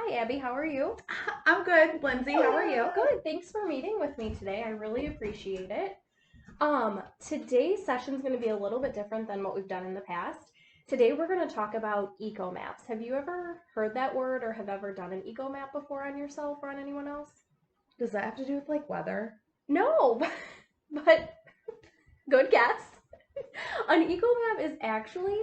Hi, Abby. How are you? I'm good. Lindsay, how are you? Good. Thanks for meeting with me today. I really appreciate it. Today's session is going to be a little bit different than what we've done in the past. Today we're going to talk about eco maps. Have you ever heard that word or have ever done an eco map before on yourself or on anyone else? Does that have to do with like weather? No, but good guess. An eco map is actually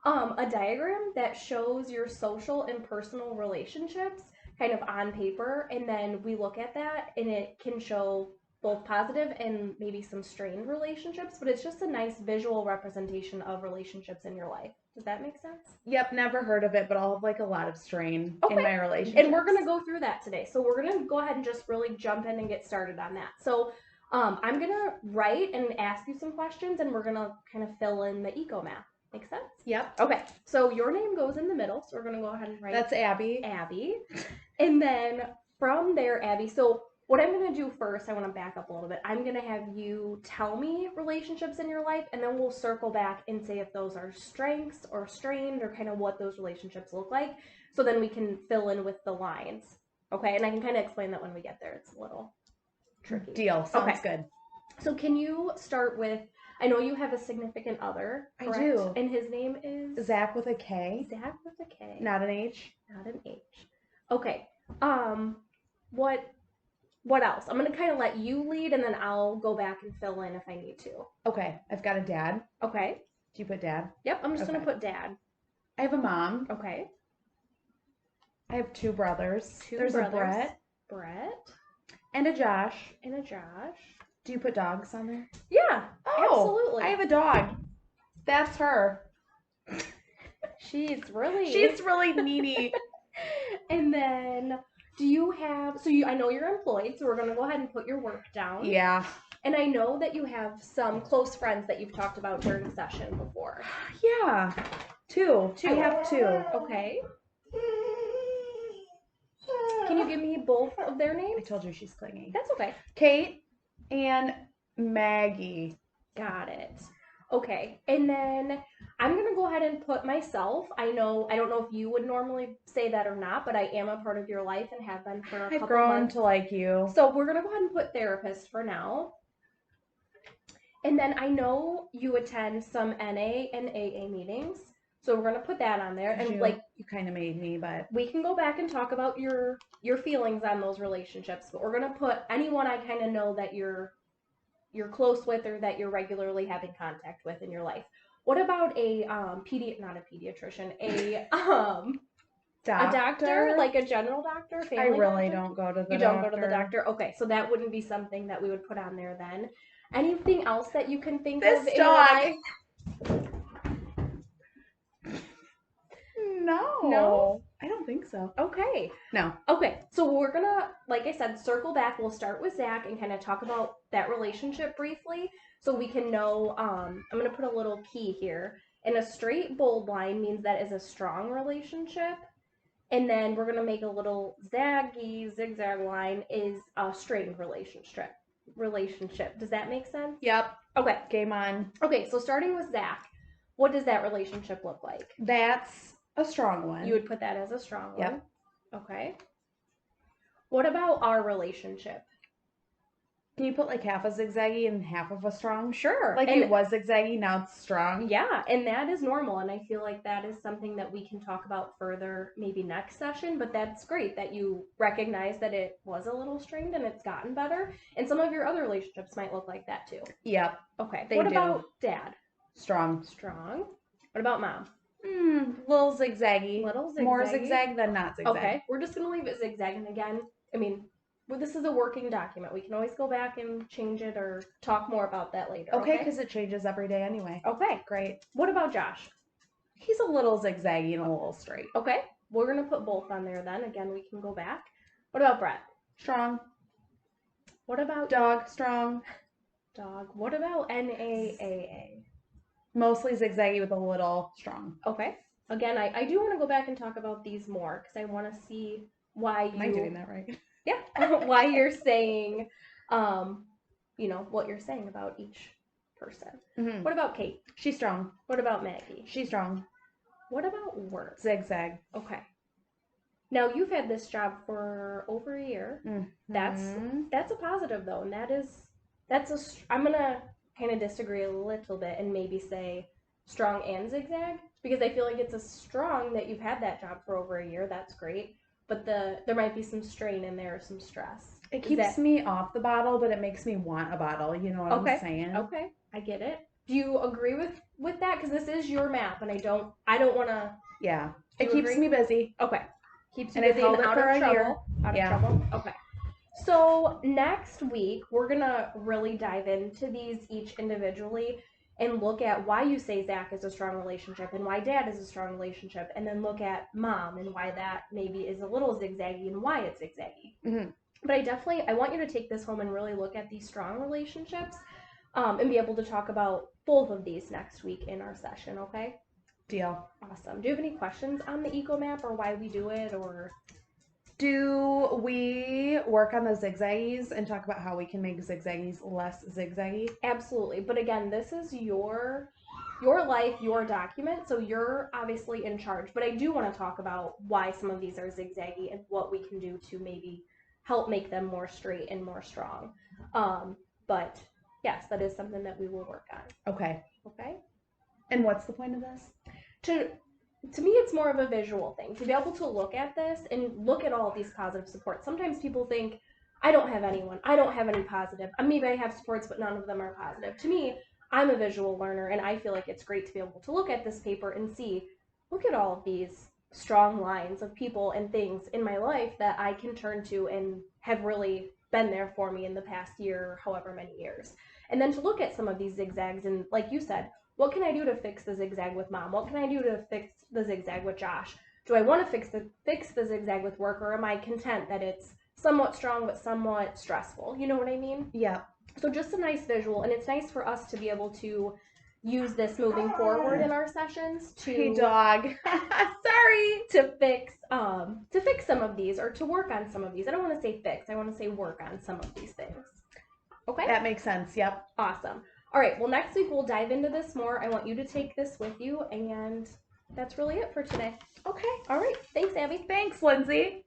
a diagram that shows your social and personal relationships kind of on paper, and then we look at that, and it can show both positive and maybe some strained relationships, but it's just a nice visual representation of relationships in your life. Does that make sense? Yep, never heard of it, but I'll have like a lot of strain in Okay. my relationship. And we're going to go through that today. So we're going to go ahead and just really jump in and get started on that. So I'm going to write and ask you some questions, and we're going to kind of fill in the eco map. Make sense? Yep. Okay. So your name goes in the middle. So we're going to go ahead and write That's Abby. Abby. And then from there, Abby, so what I'm going to do first, I want to back up a little bit. I'm going to have you tell me relationships in your life, and then we'll circle back and say if those are strengths or strained or kind of what those relationships look like. So then we can fill in with the lines. Okay, and I can kind of explain that when we get there. It's a little tricky. Deal. Sounds good. So can you start with, I know you have a significant other, correct? I do. And his name is? Zach with a K. Zach with a K. Not an H. Not an H. Okay. What else? I'm going to kind of let you lead, and then I'll go back and fill in if I need to. Okay, I've got a dad. Okay. Do you put dad? Yep, I'm just going to put dad. I have a mom. Okay. I have two brothers. There's a Brett. And a Josh. And a Josh. Do you put dogs on there? Yeah, absolutely. I have a dog. That's her. She's really needy. And then do you have, I know you're employed, so we're going to go ahead and put your work down. Yeah. And I know that you have some close friends that you've talked about during session before. Yeah. Two. I have two. Okay. Can you give me both of their names? I told you she's clingy. That's okay. Kate and Maggie. Got it. Okay. And then I'm going to go ahead and put myself. I don't know if you would normally say that or not, but I am a part of your life and have been for a couple months. I've grown to like you. So we're going to go ahead and put therapist for now. And then I know you attend some NA and AA meetings. So we're going to put that on there. And you kind of made me, but we can go back and talk about your feelings on those relationships. But we're going to put anyone I kind of know that you're close with or that you're regularly having contact with in your life. What about a not a pediatrician, a doctor, like a general doctor, family I really doctor? don't go to the You don't go to the doctor? Okay, so that wouldn't be something that we would put on there then. Anything else that you can think of in your life? No. I don't think so. Okay. No. Okay, so we're gonna, like I said, circle back. We'll start with Zach and kind of talk about that relationship briefly so we can know, I'm gonna put a little key here. And a straight bold line means that is a strong relationship. And then we're gonna make a little zigzag line is a strained relationship. Does that make sense? Yep. Okay. Game on. Okay, so starting with Zach, what does that relationship look like? That's a strong one. You would put that as a strong one? Yep. Okay. What about our relationship? Can you put like half a zigzaggy and half of a strong? Sure. Like it was zigzaggy, now it's strong? Yeah, and that is normal, and I feel like that is something that we can talk about further maybe next session, but that's great that you recognize that it was a little strained and it's gotten better, and some of your other relationships might look like that too. Yep. Okay. What about dad? Strong. What about mom? Little zigzaggy. More zigzag than not zigzag. Okay, we're just gonna leave it zigzagging again. I mean, this is a working document. We can always go back and change it or talk more about that later. Okay, because it changes every day anyway. Okay, great. What about Josh? He's a little zigzaggy and a little straight. Okay, we're gonna put both on there then. Again, we can go back. What about Brett? Strong. What about dog? Strong. Dog. What about NAAA? Mostly zigzaggy with a little strong. Okay. Again, I do want to go back and talk about these more because I want to see why you... Am I doing that right? Yeah. Why you're saying, what you're saying about each person. Mm-hmm. What about Kate? She's strong. What about Maggie? She's strong. What about work? Zigzag. Okay. Now you've had this job for over a year. Mm-hmm. That's a positive though, and I'm gonna kind of disagree a little bit and maybe say strong and zigzag, because I feel like it's a strong that you've had that job for over a year. That's great, but there might be some strain in there, some stress. It keeps me off the bottle, but it makes me want a bottle. You know what I'm saying? Okay, I get it. Do you agree with that? Because this is your map, and I don't want to. Yeah, it keeps me busy. Okay, keeps you busy and out of trouble. Out of trouble. Okay. So next week we're gonna really dive into these each individually and look at why you say Zach is a strong relationship and why Dad is a strong relationship, and then look at Mom and why that maybe is a little zigzaggy and why it's zigzaggy. Mm-hmm. But I want you to take this home and really look at these strong relationships, and be able to talk about both of these next week in our session. Okay? Deal. Awesome. Do you have any questions on the eco map or why we do it, or? Do we work on the zigzaggies and talk about how we can make zigzaggies less zigzaggy? Absolutely. But again, this is your life, your document, so you're obviously in charge. But I do want to talk about why some of these are zigzaggy and what we can do to maybe help make them more straight and more strong. But yes, that is something that we will work on. Okay. Okay. And what's the point of this? To me, it's more of a visual thing, to be able to look at this and look at all of these positive supports. Sometimes people think, I don't have anyone, I don't have any positive. Maybe I have supports, but none of them are positive. To me, I'm a visual learner, and I feel like it's great to be able to look at this paper and see, look at all of these strong lines of people and things in my life that I can turn to and have really been there for me in the past year, however many years. And then to look at some of these zigzags and, like you said, what can I do to fix the zigzag with Mom? What can I do to fix the zigzag with Josh? Do I want to fix the zigzag with work, or am I content that it's somewhat strong but somewhat stressful? You know what I mean? Yeah. So just a nice visual, and it's nice for us to be able to use this moving forward in our sessions to Hey dog. Sorry. To fix some of these, or to work on some of these. I don't want to say fix, I want to say work on some of these things. Okay? That makes sense. Yep. Awesome. All right, well, next week we'll dive into this more. I want you to take this with you, and that's really it for today. Okay. All right. Thanks, Abby. Thanks, Lindsay.